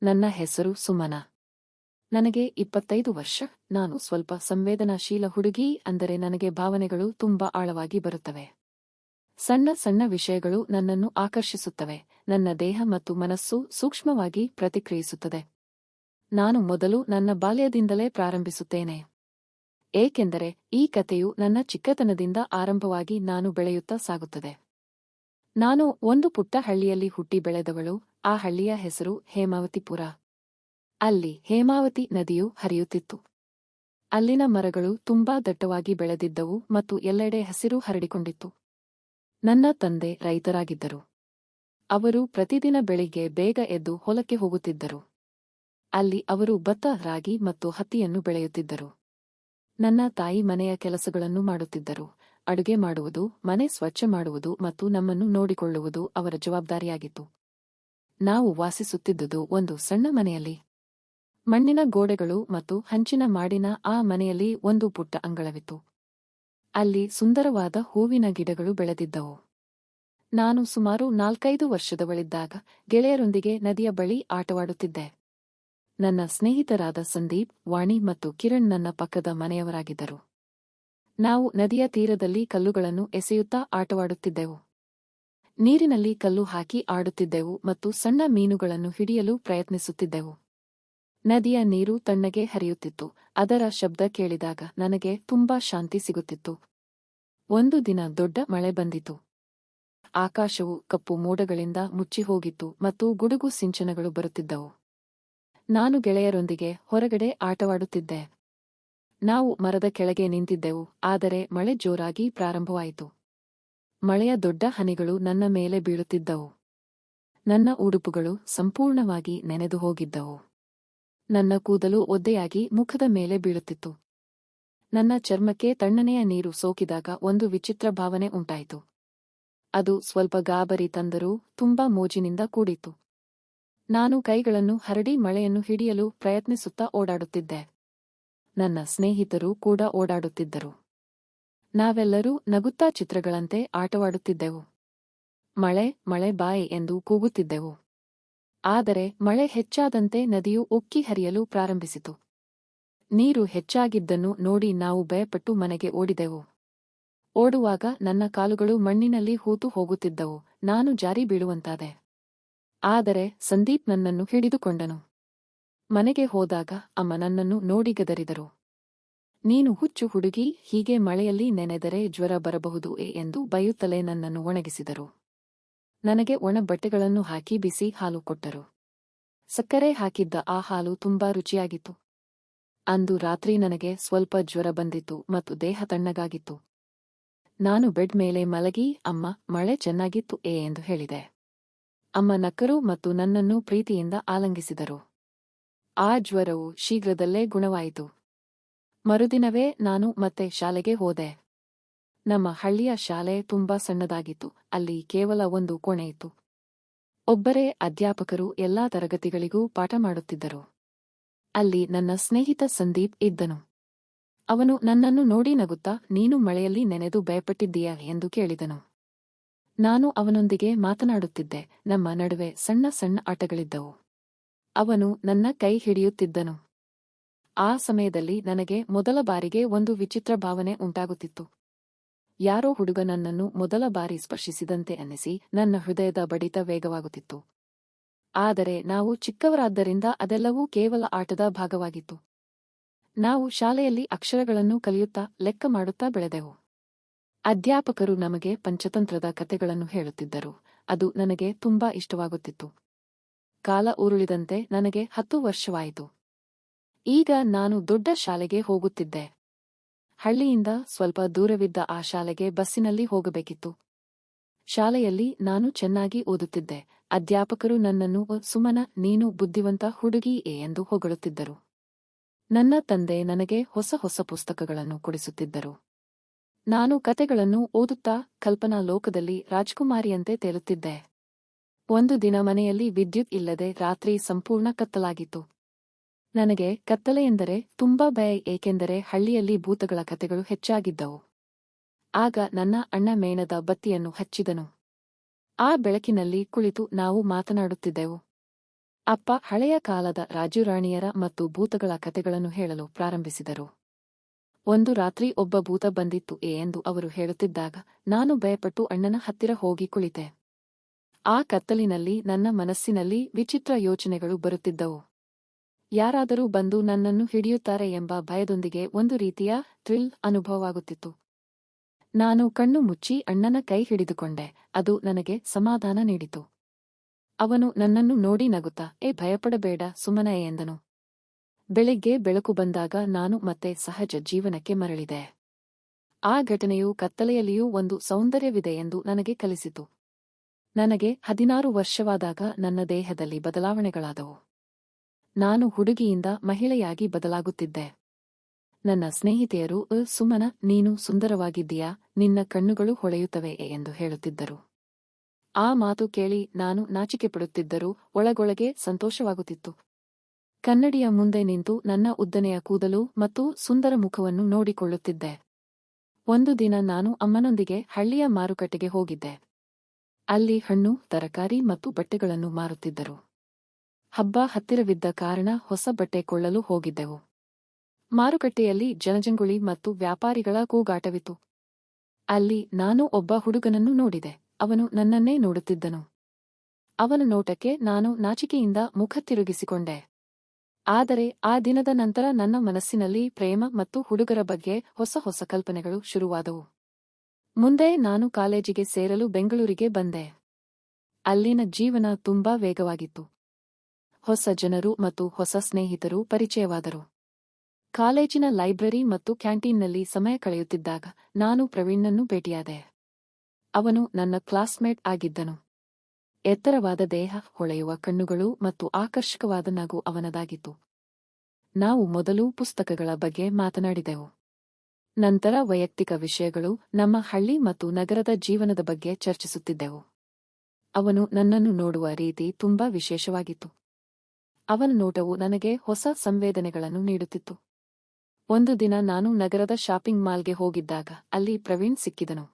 ನನ್ನ ಹೆಸರು ಸುಮನ. ನನಗೆ 25 ವರ್ಷ. ನಾನು ಸ್ವಲ್ಪ ಸಂವೇದನಾಶೀಲ ಹುಡುಗಿ. ಅಂದರೆ ನನಗೆ ಭಾವನೆಗಳು ತುಂಬಾ ಆಳವಾಗಿ ಬರುತ್ತವೆ. ಸಣ್ಣ ಸಣ್ಣ ವಿಷಯಗಳು ನನ್ನನ್ನು ಆಕರ್ಷಿಸುತ್ತವೆ. ನನ್ನ ದೇಹ ಮತ್ತು ಮನಸ್ಸು ಸೂಕ್ಷ್ಮವಾಗಿ ಪ್ರತಿಕ್ರಿಯಿಸುತ್ತದೆ. ನಾನು ಮೊದಲು ನನ್ನ ಬಾಲ್ಯದಿಂದಲೇ ಪ್ರಾರಂಭಿಸುತ್ತೇನೆ. ಏಕೆಂದರೆ ಈ ಕಥೆಯು ನನ್ನ ಚಿಕ್ಕತನದಿಂದ ಆರಂಭವಾಗಿ ನಾನು ಬೆಳೆಯುತ್ತಾ ಸಾಗುತ್ತದೆ. ನಾನು ಒಂದು ಪುಟ್ಟ ಹಳ್ಳಿಯಲ್ಲಿ ಹುಟ್ಟಿ ಬೆಳೆದವಳು. ಆ ಹಳ್ಳಿಯ ಹೆಸರು ಹೇಮಾವತಿಪುರ. ಅಲ್ಲಿ ಹೇಮಾವತಿ ನದಿಯು ಹರಿಯುತ್ತಿತ್ತು. ಅಲ್ಲಿನ ಮರಗಳು ತುಂಬಾ ದಟ್ಟವಾಗಿ ಬೆಳೆದಿದ್ದವು ಮತ್ತು ಎಲ್ಲೆಡೆ ಹಸಿರು ಹರಡಿಕೊಂಡಿತ್ತು. ನನ್ನ ತಂದೆ ರೈತರಾಗಿದ್ದರು. ಅವರು ಪ್ರತಿದಿನ ಬೆಳಿಗ್ಗೆ ಬೇಗ ಎದ್ದು ಹೊಲಕ್ಕೆ ಹೋಗುತ್ತಿದ್ದರು. ಅಲ್ಲಿ ಅವರು ಭತ್ತ, ರಾಗಿ ಮತ್ತು ಹತ್ತಿಯನ್ನು ಬೆಳೆಯುತ್ತಿದ್ದರು. ನನ್ನ ತಾಯಿ ಮನೆಯ ಕೆಲಸಗಳನ್ನು ಮಾಡುತ್ತಿದ್ದರು. ಅಡುಗೆ ಮಾಡುವುದು, ಮನೆ ಸ್ವಚ್ಛ ಮಾಡುವುದು ಮತ್ತು ನಮ್ಮನ್ನು ನೋಡಿಕೊಳ್ಳುವುದು ಅವರ ಜವಾಬ್ದಾರಿಯಾಗಿತ್ತು. ನಾವು ವಾಸಿಸುತ್ತಿದ್ದುದು ಒಂದು ಸಣ್ಣ ಮನೆಯಲ್ಲಿ. ಮಣ್ಣಿನ ಗೋಡೆಗಳು ಮತ್ತು ಹಂಚಿನ ಮಾಡಿನ ಆ ಮನೆಯಲ್ಲಿ ಒಂದು ಪುಟ್ಟ ಅಂಗಳವಿತ್ತು. ಅಲ್ಲಿ ಸುಂದರವಾದ ಹೂವಿನ ಗಿಡಗಳು ಬೆಳೆದಿದ್ದವು. ನಾನು ಸುಮಾರು 4-5 ವರ್ಷದವಳಿದ್ದಾಗ ಗೆಳೆಯರೊಂದಿಗೆ ನದಿಯ ಬಳಿ ಆಟವಾಡುತ್ತಿದ್ದೆ. ನನ್ನ ಸ್ನೇಹಿತರಾದ ಸಂದೀಪ್, ವಾಣಿ ಮತ್ತು ಕಿರಣ್ ನನ್ನ ಪಕ್ಕದ ಮನೆಯವರಾಗಿದ್ದರು. ನಾವು ನದಿಯ ತೀರದಲ್ಲಿ ಕಲ್ಲುಗಳನ್ನು ಎಸೆಯುತ್ತಾ ಆಟವಾಡುತ್ತಿದ್ದೆವು. ನೀರಿನಲ್ಲಿ ಕಲ್ಲು ಹಾಕಿ ಆಡುತ್ತಿದ್ದೆವು ಮತ್ತು ಸಣ್ಣ ಮೀನುಗಳನ್ನು ಹಿಡಿಯಲು ಪ್ರಯತ್ನಿಸುತ್ತಿದ್ದೆವು. ನದಿಯ ನೀರು ತಣ್ಣಗೆ ಹರಿಯುತ್ತಿತ್ತು. ಅದರ ಶಬ್ದ ಕೇಳಿದಾಗ ನನಗೆ ತುಂಬಾ ಶಾಂತಿ ಸಿಗುತ್ತಿತ್ತು. ಒಂದು ದಿನ ದೊಡ್ಡ ಮಳೆ ಬಂದಿತು. ಆಕಾಶವು ಕಪ್ಪು ಮೋಡಗಳಿಂದ ಮುಚ್ಚಿಹೋಗಿತ್ತು ಮತ್ತು ಗುಡುಗು ಸಿಂಚನಗಳು ಬರುತ್ತಿದ್ದವು. ನಾನು ಗೆಳೆಯರೊಂದಿಗೆ ಹೊರಗಡೆ ಆಟವಾಡುತ್ತಿದ್ದೆ. ನಾವು ಮರದ ಕೆಳಗೆ ನಿಂತಿದ್ದೆವು. ಆದರೆ ಮಳೆ ಜೋರಾಗಿ ಪ್ರಾರಂಭವಾಯಿತು. ಮಳೆಯ ದೊಡ್ಡ ಹನಿಗಳು ನನ್ನ ಮೇಲೆ ಬೀಳುತ್ತಿದ್ದವು. ನನ್ನ ಉಡುಪುಗಳು ಸಂಪೂರ್ಣವಾಗಿ ನೆನೆದು ಹೋಗಿದ್ದವು. ನನ್ನ ಕೂದಲು ಒದ್ದೆಯಾಗಿ ಮುಖದ ಮೇಲೆ ಬೀಳುತ್ತಿತ್ತು. ನನ್ನ ಚರ್ಮಕ್ಕೆ ತಣ್ಣನೆಯ ನೀರು ಸೋಕಿದಾಗ ಒಂದು ವಿಚಿತ್ರ ಭಾವನೆ ಉಂಟಾಯಿತು. ಅದು ಸ್ವಲ್ಪ ಗಾಬರಿ ತಂದರೂ ತುಂಬಾ ಮೋಜಿನಿಂದ ಕೂಡಿತ್ತು. ನಾನು ಕೈಗಳನ್ನು ಹರಡಿ ಮಳೆಯನ್ನು ಹಿಡಿಯಲು ಪ್ರಯತ್ನಿಸುತ್ತಾ ಓಡಾಡುತ್ತಿದ್ದೆ. ನನ್ನ ಸ್ನೇಹಿತರು ಕೂಡ ಓಡಾಡುತ್ತಿದ್ದರು. ನಾವೆಲ್ಲರೂ ನಗುತ್ತಾ ಚಿತ್ರಗಳಂತೆ ಆಟವಾಡುತ್ತಿದ್ದೆವು. ಮಳೆ, ಮಳೆ ಬಾಯ್ ಎಂದು ಕೂಗುತ್ತಿದ್ದೆವು. ಆದರೆ ಮಳೆ ಹೆಚ್ಚಾದಂತೆ ನದಿಯು ಉಕ್ಕಿ ಹರಿಯಲು ಪ್ರಾರಂಭಿಸಿತು. ನೀರು ಹೆಚ್ಚಾಗಿದ್ದನ್ನು ನೋಡಿ ನಾವು ಭಯಪಟ್ಟು ಮನೆಗೆ ಓಡಿದೆವು. ಓಡುವಾಗ ನನ್ನ ಕಾಲುಗಳು ಮಣ್ಣಿನಲ್ಲಿ ಹೂತು ಹೋಗುತ್ತಿದ್ದವು. ನಾನು ಜಾರಿ ಬೀಳುವಂತಾದೆ. ಆದರೆ ಸಂದೀಪ್ ನನ್ನನ್ನು ಹಿಡಿದುಕೊಂಡನು. ಮನೆಗೆ ಹೋದಾಗ ಅಮ್ಮ ನನ್ನನ್ನು ನೋಡಿ ಗದರಿದರು. ನೀನು ಹುಚ್ಚು ಹುಡುಗಿ, ಹೀಗೆ ಮಳೆಯಲ್ಲಿ ನೆನೆದರೆ ಜ್ವರ ಬರಬಹುದು ಎಂದು ಬೈಯುತ್ತಲೇ ನನ್ನನ್ನು ಒಣಗಿಸಿದರು. ನನಗೆ ಒಣ ಬಟ್ಟೆಗಳನ್ನು ಹಾಕಿ ಬಿಸಿ ಹಾಲು ಕೊಟ್ಟರು. ಸಕ್ಕರೆ ಹಾಕಿದ್ದ ಆ ಹಾಲು ತುಂಬಾ ರುಚಿಯಾಗಿತ್ತು. ಅಂದು ರಾತ್ರಿ ನನಗೆ ಸ್ವಲ್ಪ ಜ್ವರ ಬಂದಿತ್ತು ಮತ್ತು ದೇಹ ತಣ್ಣಗಾಗಿತ್ತು. ನಾನು ಬೆಡ್ ಮೇಲೆ ಮಲಗಿ, ಅಮ್ಮ, ಮಳೆ ಚೆನ್ನಾಗಿತ್ತು ಎಂದು ಹೇಳಿದೆ. ಅಮ್ಮ ನಕ್ಕರು ಮತ್ತು ನನ್ನನ್ನು ಪ್ರೀತಿಯಿಂದ ಆಲಂಗಿಸಿದರು. ಆ ಜ್ವರವು ಶೀಘ್ರದಲ್ಲೇ ಗುಣವಾಯಿತು. ಮರುದಿನವೇ ನಾನು ಮತ್ತೆ ಶಾಲೆಗೆ ಹೋದೆ. ನಮ್ಮ ಹಳ್ಳಿಯ ಶಾಲೆ ತುಂಬಾ ಸಣ್ಣದಾಗಿತ್ತು. ಅಲ್ಲಿ ಕೇವಲ ಒಂದು ಕೋಣೆಯಿತ್ತು. ಒಬ್ಬರೇ ಅಧ್ಯಾಪಕರು ಎಲ್ಲಾ ತರಗತಿಗಳಿಗೂ ಪಾಠ ಮಾಡುತ್ತಿದ್ದರು. ಅಲ್ಲಿ ನನ್ನ ಸ್ನೇಹಿತ ಸಂದೀಪ್ ಇದ್ದನು. ಅವನು ನನ್ನನ್ನು ನೋಡಿ ನಗುತ್ತಾ, ನೀನು ಮಳೆಯಲ್ಲಿ ನೆನೆದು ಭಯಪಟ್ಟಿದ್ದೀಯಾ ಎಂದು ಕೇಳಿದನು. ನಾನು ಅವನೊಂದಿಗೆ ಮಾತನಾಡುತ್ತಿದ್ದೆ. ನಮ್ಮ ನಡುವೆ ಸಣ್ಣ ಸಣ್ಣ ಆಟಗಳಿದ್ದವು. ಅವನು ನನ್ನ ಕೈ ಹಿಡಿಯುತ್ತಿದ್ದನು. ಆ ಸಮಯದಲ್ಲಿ ನನಗೆ ಮೊದಲ ಬಾರಿಗೆ ಒಂದು ವಿಚಿತ್ರ ಭಾವನೆ ಉಂಟಾಗುತ್ತಿತ್ತು. ಯಾರೋ ಹುಡುಗ ನನ್ನನ್ನು ಮೊದಲ ಬಾರಿ ಸ್ಪರ್ಶಿಸಿದಂತೆ ಅನ್ನಿಸಿ ನನ್ನ ಹೃದಯದ ಬಡಿತ ವೇಗವಾಗುತ್ತಿತ್ತು. ಆದರೆ ನಾವು ಚಿಕ್ಕವರಾದ್ದರಿಂದ ಅದೆಲ್ಲವೂ ಕೇವಲ ಆಟದ ಭಾಗವಾಗಿತ್ತು. ನಾವು ಶಾಲೆಯಲ್ಲಿ ಅಕ್ಷರಗಳನ್ನು ಕಲಿಯುತ್ತಾ, ಲೆಕ್ಕ ಮಾಡುತ್ತಾ ಬೆಳೆದೆವು. ಅಧ್ಯಾಪಕರು ನಮಗೆ ಪಂಚತಂತ್ರದ ಕಥೆಗಳನ್ನು ಹೇಳುತ್ತಿದ್ದರು. ಅದು ನನಗೆ ತುಂಬಾ ಇಷ್ಟವಾಗುತ್ತಿತ್ತು. ಕಾಲ ಉರುಳಿದಂತೆ ನನಗೆ 10 ವರ್ಷವಾಯಿತು. ಈಗ ನಾನು ದೊಡ್ಡ ಶಾಲೆಗೆ ಹೋಗುತ್ತಿದ್ದೆ. ಹಳ್ಳಿಯಿಂದ ಸ್ವಲ್ಪ ದೂರವಿದ್ದ ಆ ಶಾಲೆಗೆ ಬಸ್ಸಿನಲ್ಲಿ ಹೋಗಬೇಕಿತ್ತು. ಶಾಲೆಯಲ್ಲಿ ನಾನು ಚೆನ್ನಾಗಿ ಓದುತ್ತಿದ್ದೆ. ಅಧ್ಯಾಪಕರು ನನ್ನನ್ನು ಸುಮನ, ನೀನು ಬುದ್ಧಿವಂತ ಹುಡುಗಿ ಎಂದು ಹೊಗಳುತ್ತಿದ್ದರು. ನನ್ನ ತಂದೆ ನನಗೆ ಹೊಸ ಹೊಸ ಪುಸ್ತಕಗಳನ್ನು ಕೊಡಿಸುತ್ತಿದ್ದರು. ನಾನು ಕತೆಗಳನ್ನು ಓದುತ್ತಾ ಕಲ್ಪನಾ ಲೋಕದಲ್ಲಿ ರಾಜ್ಕುಮಾರಿಯಂತೆ ತೇಲುತ್ತಿದ್ದೆ. ಒಂದು ದಿನ ಮನೆಯಲ್ಲಿ ವಿದ್ಯುತ್ ಇಲ್ಲದೆ ರಾತ್ರಿ ಸಂಪೂರ್ಣ ಕತ್ತಲಾಗಿತ್ತು. ನನಗೆ ಕತ್ತಲೆ ಎಂದರೆ ತುಂಬಾ ಭಯ, ಏಕೆಂದರೆ ಹಳ್ಳಿಯಲ್ಲಿ ಭೂತಗಳ ಕತೆಗಳು ಹೆಚ್ಚಾಗಿದ್ದವು. ಆಗ ನನ್ನ ಅಣ್ಣ ಮೇಣದ ಬತ್ತಿಯನ್ನು ಹಚ್ಚಿದನು. ಆ ಬೆಳಕಿನಲ್ಲಿ ಕುಳಿತು ನಾವು ಮಾತನಾಡುತ್ತಿದ್ದೆವು. ಅಪ್ಪ ಹಳೆಯ ಕಾಲದ ರಾಜುರಾಣಿಯರ ಮತ್ತು ಭೂತಗಳ ಕತೆಗಳನ್ನು ಹೇಳಲು ಪ್ರಾರಂಭಿಸಿದರು. ಒಂದು ರಾತ್ರಿ ಒಬ್ಬ ಭೂತ ಬಂದಿತ್ತು ಎಂದು ಅವರು ಹೇಳುತ್ತಿದ್ದಾಗ ನಾನು ಭಯಪಟ್ಟು ಅಣ್ಣನ ಹತ್ತಿರ ಹೋಗಿ ಕುಳಿತೆ. ಆ ಕತ್ತಲಿನಲ್ಲಿ ನನ್ನ ಮನಸ್ಸಿನಲ್ಲಿ ವಿಚಿತ್ರ ಯೋಚನೆಗಳು ಬರುತ್ತಿದ್ದವು. ಯಾರಾದರೂ ಬಂದು ನನ್ನನ್ನು ಹಿಡಿಯುತ್ತಾರೆ ಎಂಬ ಭಯದೊಂದಿಗೆ ಒಂದು ರೀತಿಯ ಥ್ರಿಲ್ ಅನುಭವವಾಗುತ್ತಿತ್ತು. ನಾನು ಕಣ್ಣು ಮುಚ್ಚಿ ಅಣ್ಣನ ಕೈ ಹಿಡಿದುಕೊಂಡೆ. ಅದು ನನಗೆ ಸಮಾಧಾನ ನೀಡಿತು. ಅವನು ನನ್ನನ್ನು ನೋಡಿ ನಗುತ್ತಾ ಭಯಪಡಬೇಡ ಸುಮನ ಎಂದನು. ಬೆಳಿಗ್ಗೆ ಬೆಳಕು ಬಂದಾಗ ನಾನು ಮತ್ತೆ ಸಹಜ ಜೀವನಕ್ಕೆ ಮರಳಿದೆ. ಆ ಘಟನೆಯು ಕತ್ತಲೆಯಲ್ಲಿಯೂ ಒಂದು ಸೌಂದರ್ಯವಿದೆ ಎಂದು ನನಗೆ ಕಲಿಸಿತು. ನನಗೆ 16 ವರ್ಷವಾದಾಗ ನನ್ನ ದೇಹದಲ್ಲಿ ಬದಲಾವಣೆಗಳಾದವು. ನಾನು ಹುಡುಗಿಯಿಂದ ಮಹಿಳೆಯಾಗಿ ಬದಲಾಗುತ್ತಿದ್ದೆ. ನನ್ನ ಸ್ನೇಹಿತೆಯರು ಸುಮನ ನೀನು ಸುಂದರವಾಗಿದ್ದೀಯಾ, ನಿನ್ನ ಕಣ್ಣುಗಳು ಹೊಳೆಯುತ್ತವೆ ಎಂದು ಹೇಳುತ್ತಿದ್ದರು. ಆ ಮಾತು ಕೇಳಿ ನಾನು ನಾಚಿಕೆಪಡುತ್ತಿದ್ದರೂ ಒಳಗೊಳಗೆ ಸಂತೋಷವಾಗುತ್ತಿತ್ತು. ಕನ್ನಡಿಯ ಮುಂದೆ ನಿಂತು ನನ್ನ ಉದ್ದನೆಯ ಕೂದಲು ಮತ್ತು ಸುಂದರ ಮುಖವನ್ನು ನೋಡಿಕೊಳ್ಳುತ್ತಿದ್ದೆ. ಒಂದು ದಿನ ನಾನು ಅಮ್ಮನೊಂದಿಗೆ ಹಳ್ಳಿಯ ಮಾರುಕಟ್ಟೆಗೆ ಹೋಗಿದ್ದೆ. ಅಲ್ಲಿ ಹಣ್ಣು, ತರಕಾರಿ ಮತ್ತು ಬಟ್ಟೆಗಳನ್ನು ಮಾರುತ್ತಿದ್ದರು. ಹಬ್ಬ ಹತ್ತಿರವಿದ್ದ ಕಾರಣ ಹೊಸ ಬಟ್ಟೆ ಕೊಳ್ಳಲು ಹೋಗಿದ್ದೆವು. ಮಾರುಕಟ್ಟೆಯಲ್ಲಿ ಜನಜಂಗುಳಿ ಮತ್ತು ವ್ಯಾಪಾರಿಗಳ ಕೂಗಾಟವಿತ್ತು. ಅಲ್ಲಿ ನಾನು ಒಬ್ಬ ಹುಡುಗನನ್ನು ನೋಡಿದೆ. ಅವನು ನನ್ನನ್ನೇ ನೋಡುತ್ತಿದ್ದನು. ಅವನ ನೋಟಕ್ಕೆ ನಾನು ನಾಚಿಕೆಯಿಂದ ಮುಖ ತಿರುಗಿಸಿಕೊಂಡೆ. ಆದರೆ ಆ ದಿನದ ನಂತರ ನನ್ನ ಮನಸ್ಸಿನಲ್ಲಿ ಪ್ರೇಮ ಮತ್ತು ಹುಡುಗರ ಬಗ್ಗೆ ಹೊಸ ಹೊಸ ಕಲ್ಪನೆಗಳು ಶುರುವಾದವು. ಮುಂದೆ ನಾನು ಕಾಲೇಜಿಗೆ ಸೇರಲು ಬೆಂಗಳೂರಿಗೆ ಬಂದೆ. ಅಲ್ಲಿನ ಜೀವನ ತುಂಬಾ ವೇಗವಾಗಿತ್ತು. ಹೊಸ ಜನರು ಮತ್ತು ಹೊಸ ಸ್ನೇಹಿತರು ಪರಿಚಯವಾದರು. ಕಾಲೇಜಿನ ಲೈಬ್ರರಿ ಮತ್ತು ಕ್ಯಾಂಟೀನ್ನಲ್ಲಿ ಸಮಯ ಕಳೆಯುತ್ತಿದ್ದಾಗ ನಾನು ಪ್ರವೀಣ್ಣನ್ನು ಭೇಟಿಯಾದೆ. ಅವನು ನನ್ನ ಕ್ಲಾಸ್ಮೇಟ್ ಆಗಿದ್ದನು. ಎತ್ತರವಾದ ದೇಹ, ಹೊಳೆಯುವ ಕಣ್ಣುಗಳು ಮತ್ತು ಆಕರ್ಷಕವಾದ ನಗು ಅವನದಾಗಿತ್ತು. ನಾವು ಮೊದಲು ಪುಸ್ತಕಗಳ ಬಗ್ಗೆ ಮಾತನಾಡಿದೆವು. ನಂತರ ವೈಯಕ್ತಿಕ ವಿಷಯಗಳು, ನಮ್ಮ ಹಳ್ಳಿ ಮತ್ತು ನಗರದ ಜೀವನದ ಬಗ್ಗೆ ಚರ್ಚಿಸುತ್ತಿದ್ದೆವು. ಅವನು ನನ್ನನ್ನು ನೋಡುವ ರೀತಿ ತುಂಬಾ ವಿಶೇಷವಾಗಿತ್ತು. ಅವನ ನೋಟವು ನನಗೆ ಹೊಸ ಸಂವೇದನೆಗಳನ್ನು ನೀಡುತ್ತಿತ್ತು. ಒಂದು ದಿನ ನಾನು ನಗರದ ಶಾಪಿಂಗ್ ಮಾಲ್ಗೆ ಹೋಗಿದ್ದಾಗ ಅಲ್ಲಿ ಪ್ರವೀಣ್ ಸಿಕ್ಕಿದನು.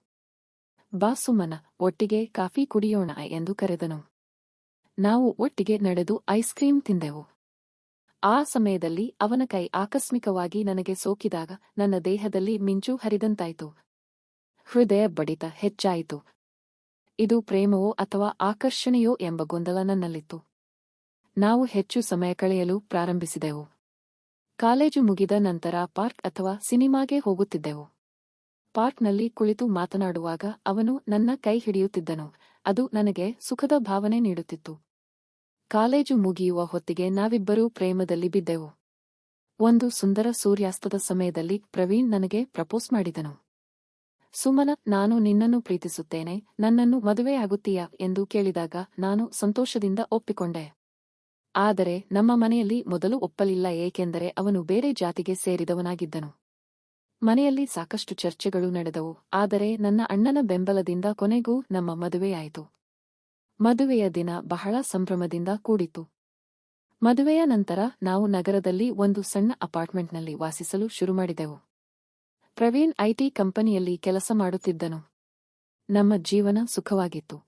ಬಾ ಸುಮನ, ಒಟ್ಟಿಗೆ ಕಾಫಿ ಕುಡಿಯೋಣ ಎಂದು ಕರೆದನು. ನಾವು ಒಟ್ಟಿಗೆ ನಡೆದು ಐಸ್ ಕ್ರೀಂ ತಿಂದೆವು. ಆ ಸಮಯದಲ್ಲಿ ಅವನ ಕೈ ಆಕಸ್ಮಿಕವಾಗಿ ನನಗೆ ಸೋಕಿದಾಗ ನನ್ನ ದೇಹದಲ್ಲಿ ಮಿಂಚು ಹರಿದಂತಾಯಿತು. ಹೃದಯ ಬಡಿತ ಹೆಚ್ಚಾಯಿತು. ಇದು ಪ್ರೇಮವೋ ಅಥವಾ ಆಕರ್ಷಣೆಯೋ ಎಂಬ ಗೊಂದಲ ನನ್ನಲ್ಲಿತ್ತು. ನಾವು ಹೆಚ್ಚು ಸಮಯ ಕಳೆಯಲು ಪ್ರಾರಂಭಿಸಿದೆವು. ಕಾಲೇಜು ಮುಗಿದ ನಂತರ ಪಾರ್ಕ್ ಅಥವಾ ಸಿನಿಮಾಗೆ ಹೋಗುತ್ತಿದ್ದೆವು. ಪಾರ್ಕ್ನಲ್ಲಿ ಕುಳಿತು ಮಾತನಾಡುವಾಗ ಅವನು ನನ್ನ ಕೈ ಹಿಡಿಯುತ್ತಿದ್ದನು. ಅದು ನನಗೆ ಸುಖದ ಭಾವನೆ ನೀಡುತ್ತಿತ್ತು. ಕಾಲೇಜು ಮುಗಿಯುವ ಹೊತ್ತಿಗೆ ನಾವಿಬ್ಬರೂ ಪ್ರೇಮದಲ್ಲಿ ಬಿದ್ದೆವು. ಒಂದು ಸುಂದರ ಸೂರ್ಯಾಸ್ತದ ಸಮಯದಲ್ಲಿ ಪ್ರವೀಣ್ ನನಗೆ ಪ್ರಪೋಸ್ ಮಾಡಿದನು. ಸುಮನ, ನಾನು ನಿನ್ನನ್ನು ಪ್ರೀತಿಸುತ್ತೇನೆ, ನನ್ನನ್ನು ಮದುವೆಯಾಗುತ್ತೀಯಾ ಎಂದು ಕೇಳಿದಾಗ ನಾನು ಸಂತೋಷದಿಂದ ಒಪ್ಪಿಕೊಂಡೆ. ಆದರೆ ನಮ್ಮ ಮನೆಯಲ್ಲಿ ಮೊದಲು ಒಪ್ಪಲಿಲ್ಲ, ಏಕೆಂದರೆ ಅವನು ಬೇರೆ ಜಾತಿಗೆ ಸೇರಿದವನಾಗಿದ್ದನು. ಮನೆಯಲ್ಲಿ ಸಾಕಷ್ಟು ಚರ್ಚೆಗಳು ನಡೆದವು. ಆದರೆ ನನ್ನ ಅಣ್ಣನ ಬೆಂಬಲದಿಂದ ಕೊನೆಗೂ ನಮ್ಮ ಮದುವೆಯಾಯಿತು. ಮದುವೆಯ ದಿನ ಬಹಳ ಸಂಭ್ರಮದಿಂದ ಕೂಡಿತು. ಮದುವೆಯ ನಂತರ ನಾವು ನಗರದಲ್ಲಿ ಒಂದು ಸಣ್ಣ ಅಪಾರ್ಟ್ಮೆಂಟ್ನಲ್ಲಿ ವಾಸಿಸಲು ಶುರುಮಾಡಿದೆವು. ಪ್ರವೀಣ್ ಐಟಿ ಕಂಪನಿಯಲ್ಲಿ ಕೆಲಸ ಮಾಡುತ್ತಿದ್ದನು. ನಮ್ಮ ಜೀವನ ಸುಖವಾಗಿತ್ತು.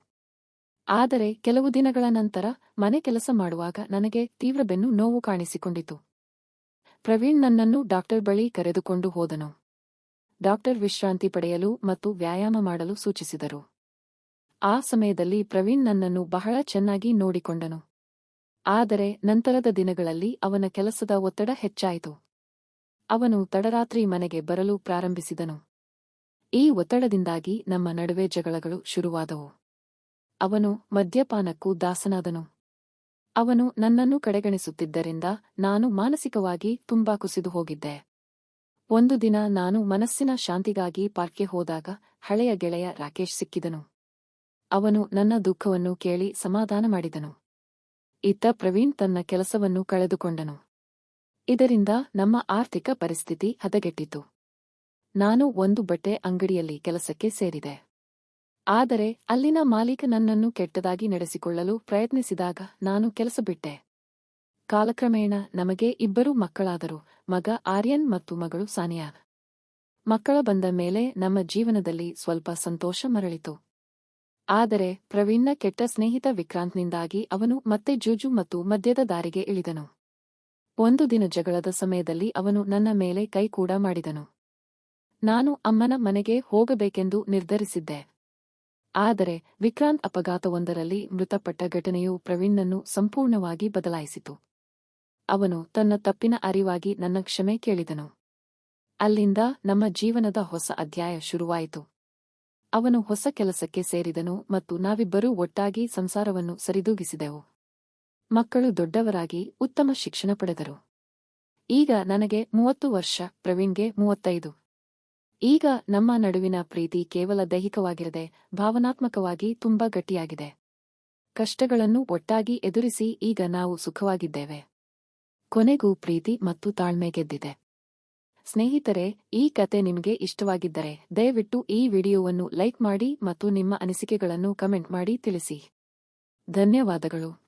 ಆದರೆ ಕೆಲವು ದಿನಗಳ ನಂತರ ಮನೆ ಕೆಲಸ ಮಾಡುವಾಗ ನನಗೆ ತೀವ್ರ ಬೆನ್ನು ನೋವು ಕಾಣಿಸಿಕೊಂಡಿತು. ಪ್ರವೀಣ್ ನನ್ನನ್ನು ಡಾಕ್ಟರ್ ಬಳಿ ಕರೆದುಕೊಂಡು ಹೋದನು. ಡಾಕ್ಟರ್ ವಿಶ್ರಾಂತಿ ಪಡೆಯಲು ಮತ್ತು ವ್ಯಾಯಾಮ ಮಾಡಲು ಸೂಚಿಸಿದರು. ಆ ಸಮಯದಲ್ಲಿ ಪ್ರವೀಣ್ ನನ್ನನ್ನು ಬಹಳ ಚೆನ್ನಾಗಿ ನೋಡಿಕೊಂಡನು. ಆದರೆ ನಂತರದ ದಿನಗಳಲ್ಲಿ ಅವನ ಕೆಲಸದ ಒತ್ತಡ ಹೆಚ್ಚಾಯಿತು. ಅವನು ತಡರಾತ್ರಿ ಮನೆಗೆ ಬರಲು ಪ್ರಾರಂಭಿಸಿದನು. ಈ ಒತ್ತಡದಿಂದಾಗಿ ನಮ್ಮ ನಡುವೆ ಜಗಳಗಳು ಶುರುವಾದವು. ಅವನು ಮದ್ಯಪಾನಕ್ಕೂ ದಾಸನಾದನು. ಅವನು ನನ್ನನ್ನು ಕಡೆಗಣಿಸುತ್ತಿದ್ದರಿಂದ ನಾನು ಮಾನಸಿಕವಾಗಿ ತುಂಬಾ ಕುಸಿದು ಹೋಗಿದ್ದೆ. ಒಂದು ದಿನ ನಾನು ಮನಸ್ಸಿನ ಶಾಂತಿಗಾಗಿ ಪಾರ್ಕ್ಗೆ ಹೋದಾಗ ಹಳೆಯ ಗೆಳೆಯ ರಾಕೇಶ್ ಸಿಕ್ಕಿದನು. ಅವನು ನನ್ನ ದುಃಖವನ್ನು ಕೇಳಿ ಸಮಾಧಾನ ಮಾಡಿದನು. ಇತ್ತ ಪ್ರವೀಣ್ ತನ್ನ ಕೆಲಸವನ್ನು ಕಳೆದುಕೊಂಡನು. ಇದರಿಂದ ನಮ್ಮ ಆರ್ಥಿಕ ಪರಿಸ್ಥಿತಿ ಹದಗೆಟ್ಟಿತು. ನಾನು ಒಂದು ಬಟ್ಟೆ ಅಂಗಡಿಯಲ್ಲಿ ಕೆಲಸಕ್ಕೆ ಸೇರಿದೆ. ಆದರೆ ಅಲ್ಲಿನ ಮಾಲೀಕ ನನ್ನನ್ನು ಕೆಟ್ಟದಾಗಿ ನಡೆಸಿಕೊಳ್ಳಲು ಪ್ರಯತ್ನಿಸಿದಾಗ ನಾನು ಕೆಲಸ ಬಿಟ್ಟೆ. ಕಾಲಕ್ರಮೇಣ ನಮಗೆ 2 ಮಕ್ಕಳಾದರು, ಮಗ ಆರ್ಯನ್ ಮತ್ತು ಮಗಳು ಸಾನಿಯಾ. ಮಕ್ಕಳ ಬಂದ ಮೇಲೆ ನಮ್ಮ ಜೀವನದಲ್ಲಿ ಸ್ವಲ್ಪ ಸಂತೋಷ ಮರಳಿತು. ಆದರೆ ಪ್ರವೀಣ್ನ ಕೆಟ್ಟ ಸ್ನೇಹಿತ ವಿಕ್ರಾಂತ್ನಿಂದಾಗಿ ಅವನು ಮತ್ತೆ ಜೂಜು ಮತ್ತು ಮದ್ಯದ ದಾರಿಗೆ ಇಳಿದನು. ಒಂದು ದಿನ ಜಗಳದ ಸಮಯದಲ್ಲಿ ಅವನು ನನ್ನ ಮೇಲೆ ಕೈ ಕೂಡ ಮಾಡಿದನು. ನಾನು ಅಮ್ಮನ ಮನೆಗೆ ಹೋಗಬೇಕೆಂದು ನಿರ್ಧರಿಸಿದ್ದೆ. ಆದರೆ ವಿಕ್ರಾಂತ್ ಅಪಘಾತವೊಂದರಲ್ಲಿ ಮೃತಪಟ್ಟ ಘಟನೆಯು ಪ್ರವೀಣ್ಣನ್ನು ಸಂಪೂರ್ಣವಾಗಿ ಬದಲಾಯಿಸಿತು. ಅವನು ತನ್ನ ತಪ್ಪಿನ ಅರಿವಾಗಿ ನನ್ನ ಕ್ಷಮೆ ಕೇಳಿದನು. ಅಲ್ಲಿಂದ ನಮ್ಮ ಜೀವನದ ಹೊಸ ಅಧ್ಯಾಯ ಶುರುವಾಯಿತು. ಅವನು ಹೊಸ ಕೆಲಸಕ್ಕೆ ಸೇರಿದನು ಮತ್ತು ನಾವಿಬ್ಬರೂ ಒಟ್ಟಾಗಿ ಸಂಸಾರವನ್ನು ಸರಿದೂಗಿಸಿದೆವು. ಮಕ್ಕಳು ದೊಡ್ಡವರಾಗಿ ಉತ್ತಮ ಶಿಕ್ಷಣ ಪಡೆದರು. ಈಗ ನನಗೆ 30 ವರ್ಷ, ಪ್ರವೀಣ್ಗೆ 35. ಈಗ ನಮ್ಮ ನಡುವಿನ ಪ್ರೀತಿ ಕೇವಲ ದೈಹಿಕವಾಗಿರದೆ ಭಾವನಾತ್ಮಕವಾಗಿ ತುಂಬಾ ಗಟ್ಟಿಯಾಗಿದೆ. ಕಷ್ಟಗಳನ್ನು ಒಟ್ಟಾಗಿ ಎದುರಿಸಿ ಈಗ ನಾವು ಸುಖವಾಗಿದ್ದೇವೆ. ಕೊನೆಗೂ ಪ್ರೀತಿ ಮತ್ತು ತಾಳ್ಮೆ ಗೆದ್ದಿದೆ. ಸ್ನೇಹಿತರೆ, ಈ ಕತೆ ನಿಮಗೆ ಇಷ್ಟವಾಗಿದ್ದರೆ ದಯವಿಟ್ಟು ಈ ವಿಡಿಯೋವನ್ನು ಲೈಕ್ ಮಾಡಿ ಮತ್ತು ನಿಮ್ಮ ಅನಿಸಿಕೆಗಳನ್ನು ಕಮೆಂಟ್ ಮಾಡಿ ತಿಳಿಸಿ. ಧನ್ಯವಾದಗಳು.